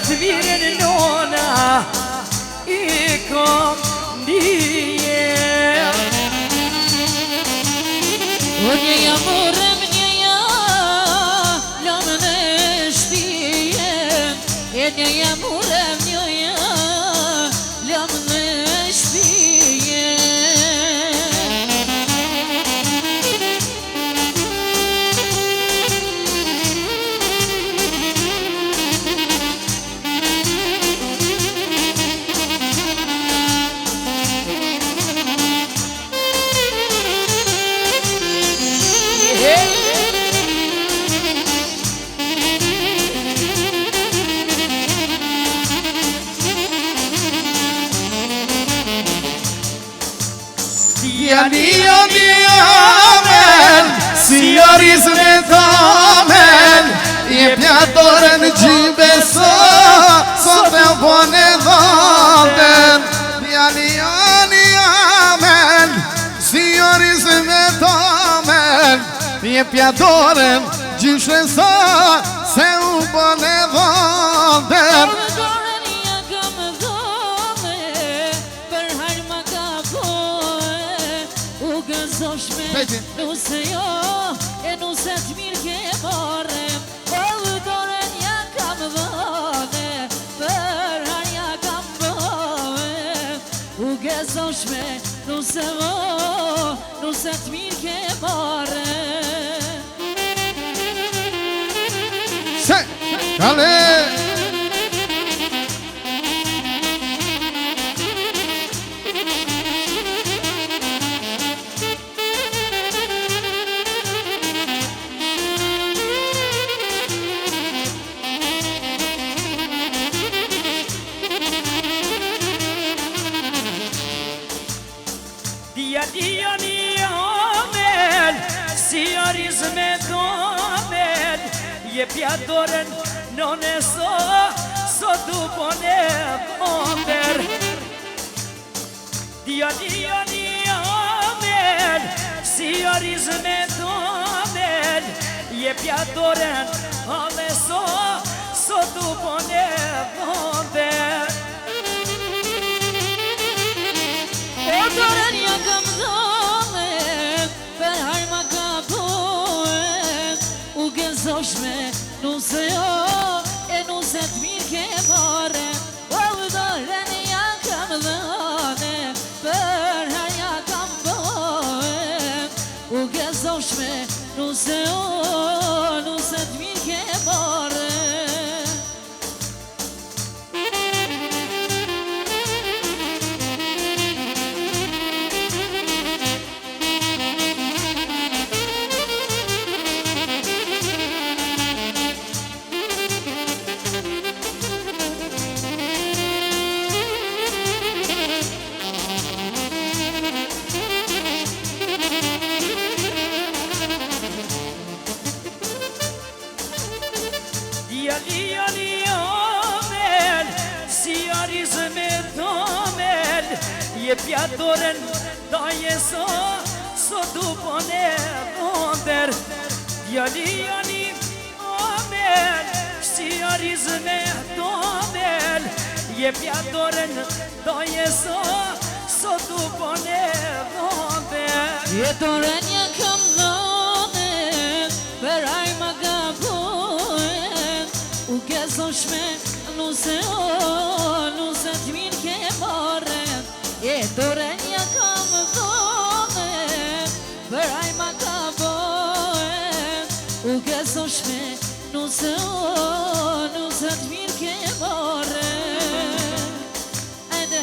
të mirën nona I kom ndijen Një jamurëm një lëmë në shpijen Një jamurëm një lëmë në shpijen Jani amen, si oriz me thamen Jepja dorën gjimbe sot e bone dhanten Jani amen, si oriz me thamen Jepja dorën gjimbe sot se u bone dhanten Nuse jo, e nuse të mirë ke marrem Dorën ja kam dhane, për harja kam bëhe U gëzoshme, nuse vo, nuse të mirë ke marrem Se, kale Si oriz me domen Jepja dorën none sot du bone dhonder Diani amen Si oriz me domen Jepja dorën none sot du bone dhonder Dorën ja kam dhane, për harma ka bohen U gëzoshme, nuse jo, e nuse të mirë ke marrem Dorën ja kam dhane, për harja kam bohen U gëzoshme, nuse jo, nuse të mirë ke marrem Jepja dorën daje sot du bone dhonder Djali amen, si oriz me domen Jepja dorën daje sot du bone dhonder Dorën ja kam dhane, për harma ka bohen U gëzoshme, nuse o, nuse të mirë ke marrem Dorën ja kam dhane, për harma ka bohen U gëzoshme, nuse o, nuse të mirë ke marrem Hajde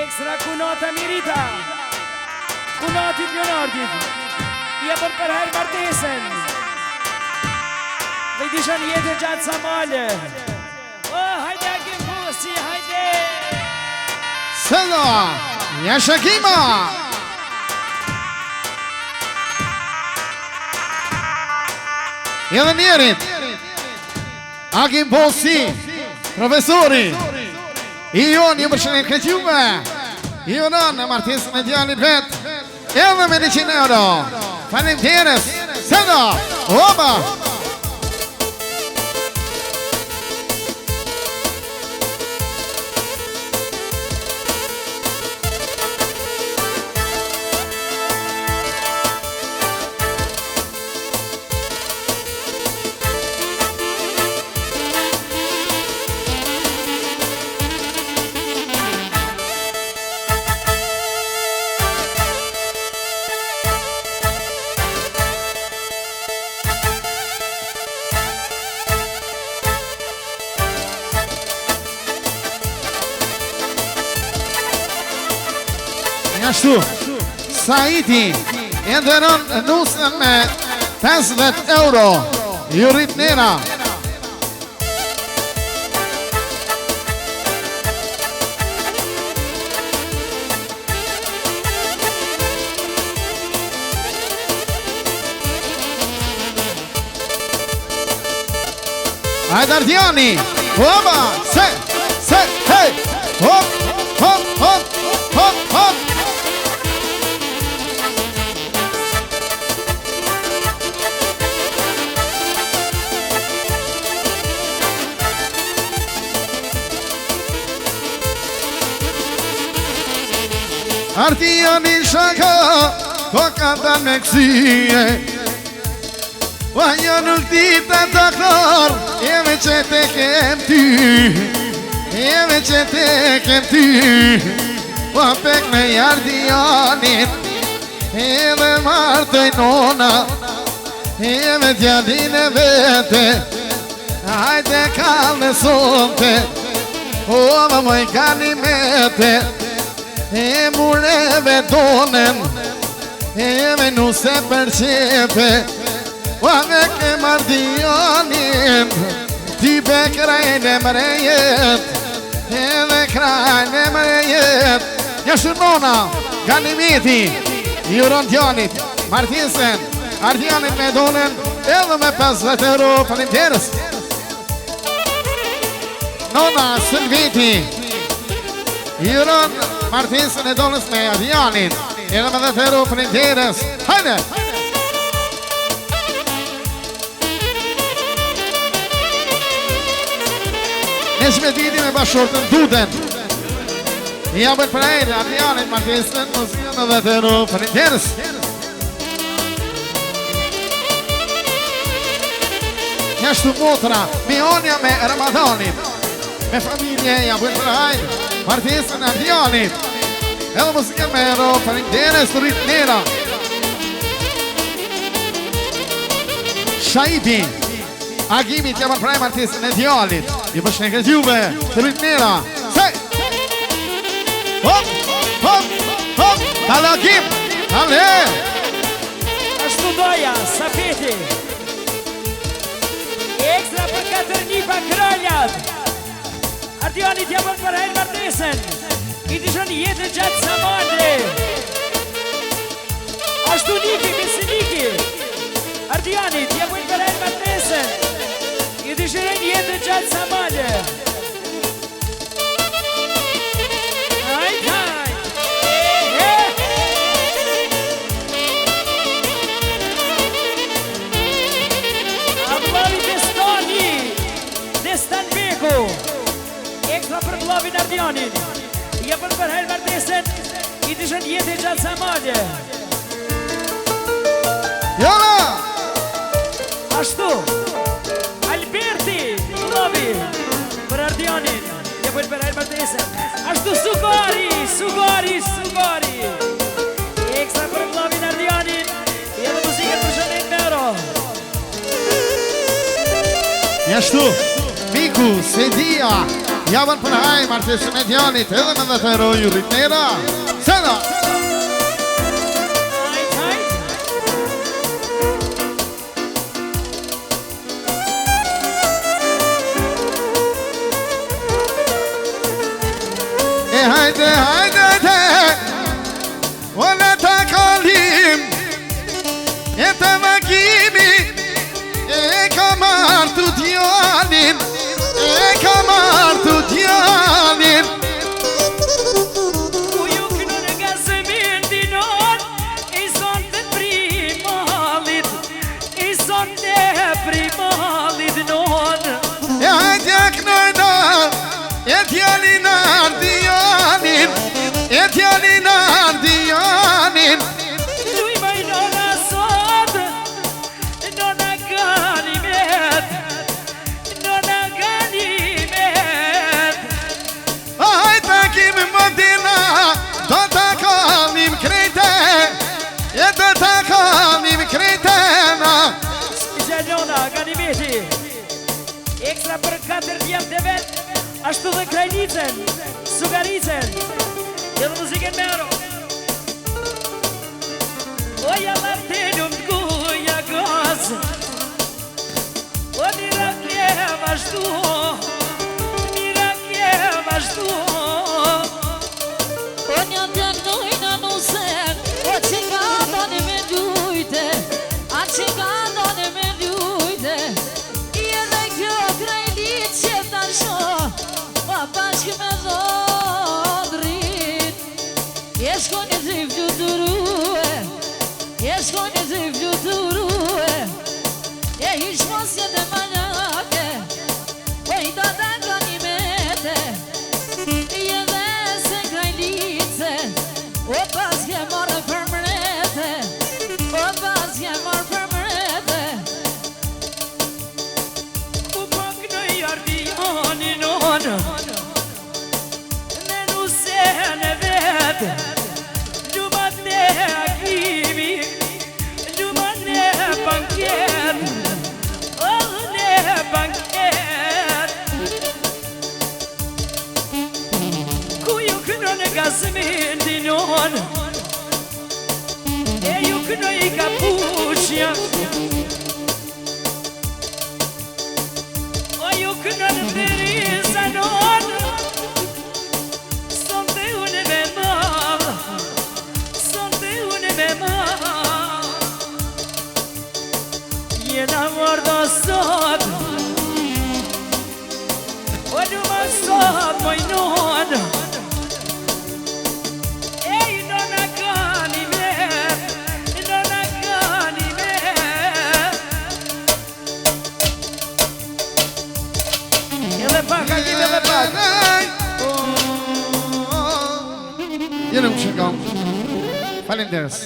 Extra cu nota mirita Bunatit Leonardit. Jepën për herë martesën. Dhe I dishën jetë gjatë sa male. Hajde Agim Busi, hajde. Sëdo, Jashakima. Edhe njerit Agim Busi, profesori I jonë një përshënit këtë juve I jonë në martesën e djallit vet Edhe me 100 euro Faleminderit Sëdo, oba Ashtu, Saiti E ndëron nusën me 50 euro Jurit Nera Hajde Ardiani Oba, se, hej Hop, hop, hop, hop, hop Ardiani shaka Koka ta me kësie Vaja nuk dita të kër Jeme që te kem ty Jeme që te kem ty Va pek me Ardianit Edhe martoj nona Jeme djallin e vete Hajde kalme sonte O më moj kani mete E mureve donen E me nuse për qepe Wa me ke Ardianin Ti be krajnë e mrejet E me krajnë e mrejet Njështu nona Ganimiti Juron djanit Martinsen Ardianit me donen Edhe me 50 euro Faleminderit Nona Sylviti Juron Martinsen e donës me Ardianin Edhe me 10 euro Faleminderit Hajde Neshme didi me bashortën Duden Jabën për ejnë Ardianit Martinsen Mësë me 10 euro Faleminderit Njështu motra Mionja me Ramadanit Me familje jabën për ejnë Martinsen Ardianit Edhe muzikën me ero Faleminderit Së rritë Nera Shaibi Agimit jabën praj Martinsen e djallit I përshën e këtë juve Së rritë Nera Se Hop, hop, hop Talë Agim Talë Ashtu doja, Sapeti Ekstra për 4 nipa kralljat Ardianit jabën për hajnë martesen I dishën jetë gjatë sa male Ashtu Niki, misi Niki Ardianit jabën për hajnë martesen I dishën jetë gjatë sa male Hajt, hajt Ablavi Destani Destan Beko Ekstra për vlavin Ardianin Jepën për herë martesen I dishën jetë gjatë sa male Jona Ashtu Alberti Vlavi Për Ardianin Jepën për herë martesen Ashtu Sugari Sugari Ekstra për vlavin Ardianin Jepën muzikën për shënën me euro Njështu Miku, Sedia Javën për haj, Martesën e djanit Edhe me 10 euro Jurit Nera Seda Ekstra për 4 djemë të vetë, ashtu dhe Krajnicën, Sugaricën, edhe muzikën mero. O jalla t'elum t'guja gazë, o mira kje vazhdu, mira kje vazhdu. O një të gnojnë nusen, o që ka doni me ljujte, a që ka doni me ljujte. I edhe kjo Krajnic që të sho, pa bashkë me dhodrit. Je shkoni të i vlutërue, je shkoni të i vlutërue, je hish mosje dhe manjake, po i të të nga një mete. I edhe se Krajnice, o pas ke morë për mrete, o pas ke morë për mrete. U pak në jardianin onë, me nusen e vetë, gjumat në akimi, gjumat në banket, oh në banket. Ku ju kënë në gazmendin onë, e ju kënë i kapushja, o ju kënë në Ferizën onë, sonte unë me malë, sonte unë me malë. Jena mordo sot, o në më sot mojnon. Ej, nona kani me, nona kani me. Edhe pak, akim edhe pak. Jene më shikam. Falenderes.